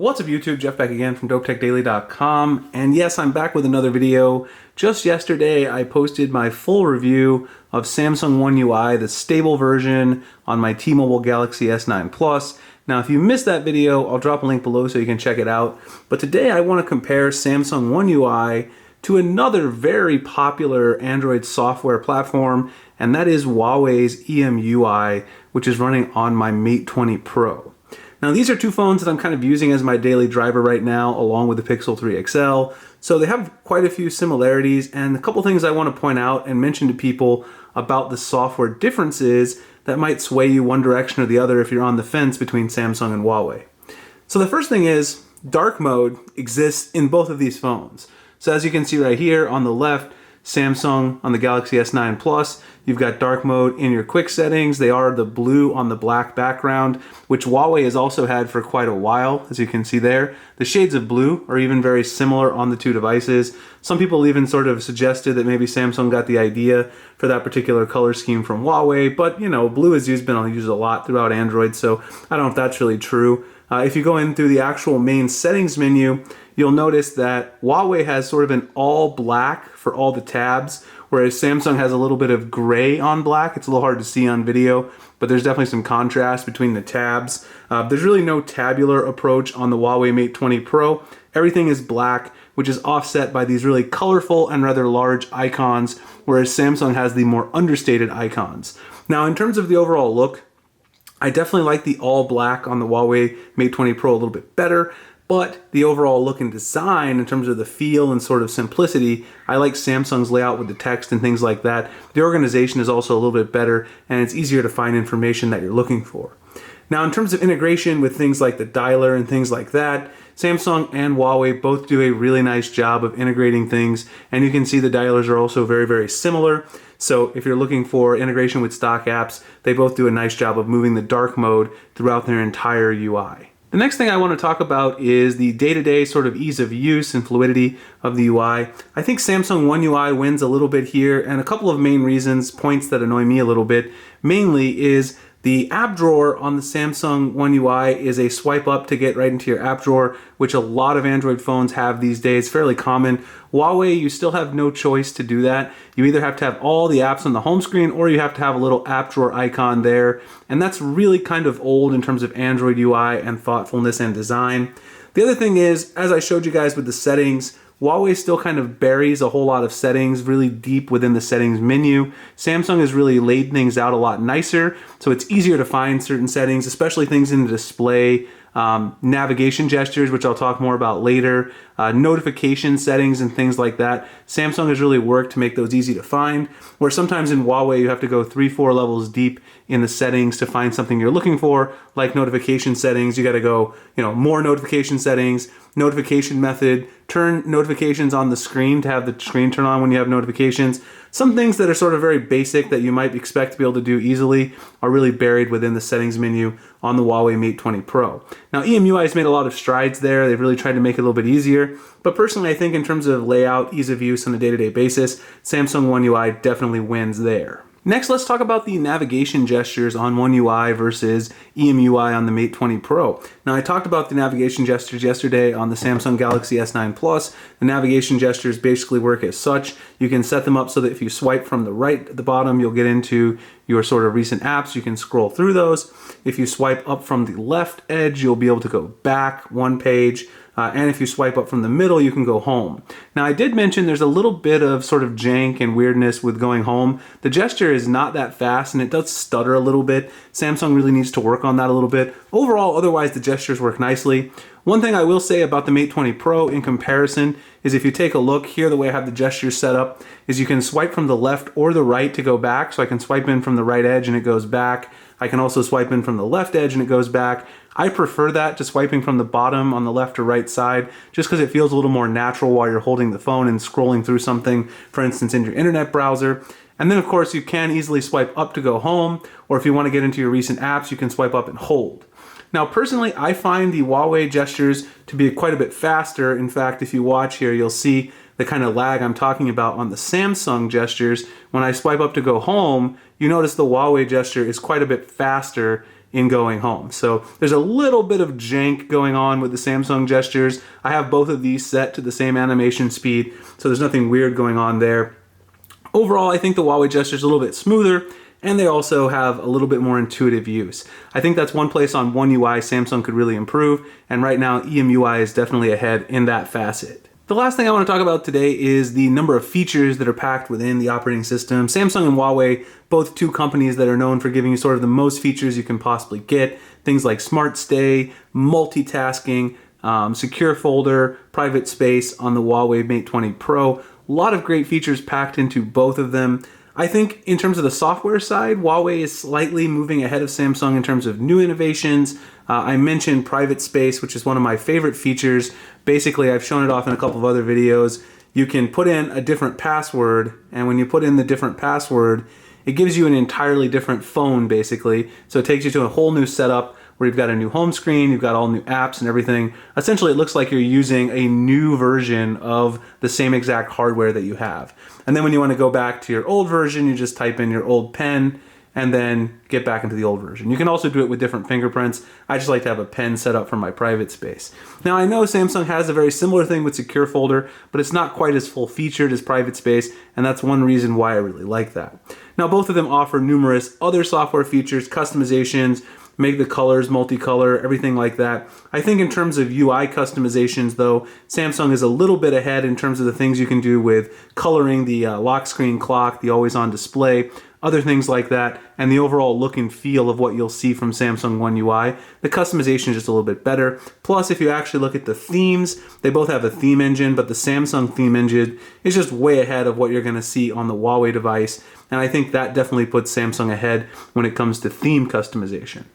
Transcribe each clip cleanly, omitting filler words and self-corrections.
What's up YouTube, Jeff back again from DopeTechDaily.com, and yes, I'm back with another video. Just yesterday I posted my full review of Samsung One UI, the stable version, on my T-Mobile Galaxy S9 Plus. Now if you missed that video, I'll drop a link below so you can check it out. But today I want to compare Samsung One UI to another very popular Android software platform, and that is Huawei's EMUI, which is running on my Mate 20 Pro. Now these are two phones that I'm kind of using as my daily driver right now, along with the Pixel 3 XL. So they have quite a few similarities, and a couple things I want to point out and mention to people about the software differences that might sway you one direction or the other if you're on the fence between Samsung and Huawei. So the first thing is, dark mode exists in both of these phones. So as you can see right here on the left, Samsung on the Galaxy S9 Plus, you've got dark mode in your quick settings. They are the blue on the black background, which Huawei has also had for quite a while, as you can see there. The shades of blue are even very similar on the two devices. Some people even sort of suggested that maybe Samsung got the idea for that particular color scheme from Huawei, but you know, blue has been used a lot throughout Android, so I don't know if that's really true. If you go in through the actual main settings menu, you'll notice that Huawei has sort of an all black for all the tabs, whereas Samsung has a little bit of gray on black. It's a little hard to see on video, but there's definitely some contrast between the tabs. There's really no tabular approach on the Huawei Mate 20 Pro. Everything is black, which is offset by these really colorful and rather large icons, whereas Samsung has the more understated icons. Now, in terms of the overall look, I definitely like the all black on the Huawei Mate 20 Pro a little bit better, but the overall look and design in terms of the feel and sort of simplicity, I like Samsung's layout with the text and things like that. The organization is also a little bit better, and it's easier to find information that you're looking for. Now in terms of integration with things like the dialer and things like that, Samsung and Huawei both do a really nice job of integrating things, and you can see the dialers are also very, very similar. So if you're looking for integration with stock apps, they both do a nice job of moving the dark mode throughout their entire UI. The next thing I want to talk about is the day-to-day sort of ease of use and fluidity of the UI. I think Samsung One UI wins a little bit here, and a couple of main reasons, points that annoy me a little bit, mainly is the app drawer on the Samsung One UI is a swipe up to get right into your app drawer, which a lot of Android phones have these days, fairly common. Huawei, you still have no choice to do that. You either have to have all the apps on the home screen or you have to have a little app drawer icon there. And that's really kind of old in terms of Android UI and thoughtfulness and design. The other thing is, as I showed you guys with the settings, Huawei still kind of buries a whole lot of settings really deep within the settings menu. Samsung has really laid things out a lot nicer, so it's easier to find certain settings, especially things in the display, navigation gestures, which I'll talk more about later, notification settings and things like that. Samsung has really worked to make those easy to find, where sometimes in Huawei you have to go 3-4 levels deep in the settings to find something you're looking for, like notification settings. You got to go, more notification settings, notification method, turn notifications on the screen to have the screen turn on when you have notifications. Some things that are sort of very basic that you might expect to be able to do easily are really buried within the settings menu on the Huawei Mate 20 Pro. Now EMUI has made a lot of strides there. They've really tried to make it a little bit easier, but personally I think in terms of layout, ease of use on a day-to-day basis, Samsung One UI definitely wins there. Next, let's talk about the navigation gestures on One UI versus EMUI on the Mate 20 Pro. Now, I talked about the navigation gestures yesterday on the Samsung Galaxy S9 Plus. The navigation gestures basically work as such. You can set them up so that if you swipe from the right at the bottom, you'll get into your sort of recent apps. You can scroll through those. If you swipe up from the left edge, you'll be able to go back one page. And if you swipe up from the middle, you can go home. Now, I did mention there's a little bit of sort of jank and weirdness with going home. The gesture is not that fast, and it does stutter a little bit. Samsung really needs to work on that a little bit. Overall, otherwise, the gestures work nicely. One thing I will say about the Mate 20 Pro in comparison is if you take a look here, the way I have the gestures set up is you can swipe from the left or the right to go back. So I can swipe in from the right edge and it goes back. I can also swipe in from the left edge and it goes back. I prefer that to swiping from the bottom on the left or right side, just because it feels a little more natural while you're holding the phone and scrolling through something, for instance, in your internet browser. And then of course you can easily swipe up to go home, or if you want to get into your recent apps, you can swipe up and hold. Now personally, I find the Huawei gestures to be quite a bit faster. In fact, if you watch here, you'll see the kind of lag I'm talking about on the Samsung gestures. When I swipe up to go home, you notice the Huawei gesture is quite a bit faster in going home. So there's a little bit of jank going on with the Samsung gestures. I have both of these set to the same animation speed, so there's nothing weird going on there. Overall, I think the Huawei gesture is a little bit smoother, and they also have a little bit more intuitive use. I think that's one place on One UI Samsung could really improve, and right now EMUI is definitely ahead in that facet. The last thing I want to talk about today is the number of features that are packed within the operating system. Samsung and Huawei, both two companies that are known for giving you sort of the most features you can possibly get. Things like Smart Stay, multitasking, secure folder, private space on the Huawei Mate 20 Pro. A lot of great features packed into both of them. I think in terms of the software side, Huawei is slightly moving ahead of Samsung in terms of new innovations. I mentioned private space, which is one of my favorite features. Basically, I've shown it off in a couple of other videos. You can put in a different password, and when you put in the different password, it gives you an entirely different phone, basically. So it takes you to a whole new setup where you've got a new home screen, you've got all new apps and everything. Essentially, it looks like you're using a new version of the same exact hardware that you have. And then when you want to go back to your old version, you just type in your old pen and then get back into the old version. You can also do it with different fingerprints. I just like to have a pen set up for my private space. Now, I know Samsung has a very similar thing with Secure Folder, but it's not quite as full-featured as private space, and that's one reason why I really like that. Now, both of them offer numerous other software features, customizations, make the colors multicolor, everything like that. I think in terms of UI customizations, though, Samsung is a little bit ahead in terms of the things you can do with coloring the lock screen clock, the always-on display, other things like that, and the overall look and feel of what you'll see from Samsung One UI. The customization is just a little bit better. Plus, if you actually look at the themes, they both have a theme engine, but the Samsung theme engine is just way ahead of what you're going to see on the Huawei device, and I think that definitely puts Samsung ahead when it comes to theme customization.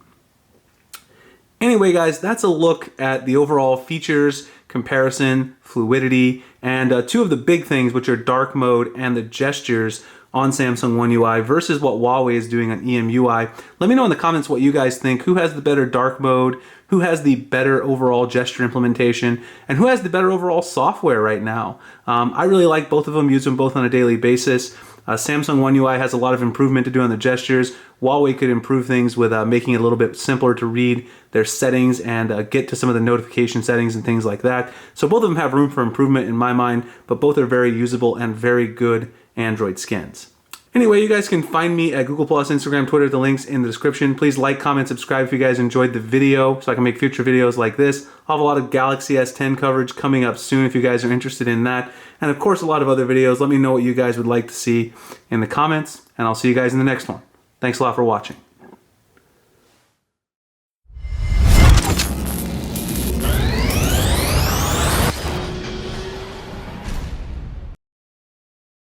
Anyway, guys, that's a look at the overall features, comparison, fluidity, and two of the big things, which are dark mode and the gestures on Samsung One UI versus what Huawei is doing on EMUI. Let me know in the comments what you guys think. Who has the better dark mode? Who has the better overall gesture implementation? And who has the better overall software right now? I really like both of them, use them both on a daily basis. Samsung One UI has a lot of improvement to do on the gestures. Huawei could improve things with making it a little bit simpler to read their settings and get to some of the notification settings and things like that. So both of them have room for improvement in my mind, but both are very usable and very good Android skins. Anyway, you guys can find me at Google+, Instagram, Twitter, the links in the description. Please like, comment, subscribe if you guys enjoyed the video so I can make future videos like this. I'll have a lot of Galaxy S10 coverage coming up soon if you guys are interested in that. And of course, a lot of other videos. Let me know what you guys would like to see in the comments, and I'll see you guys in the next one. Thanks a lot for watching.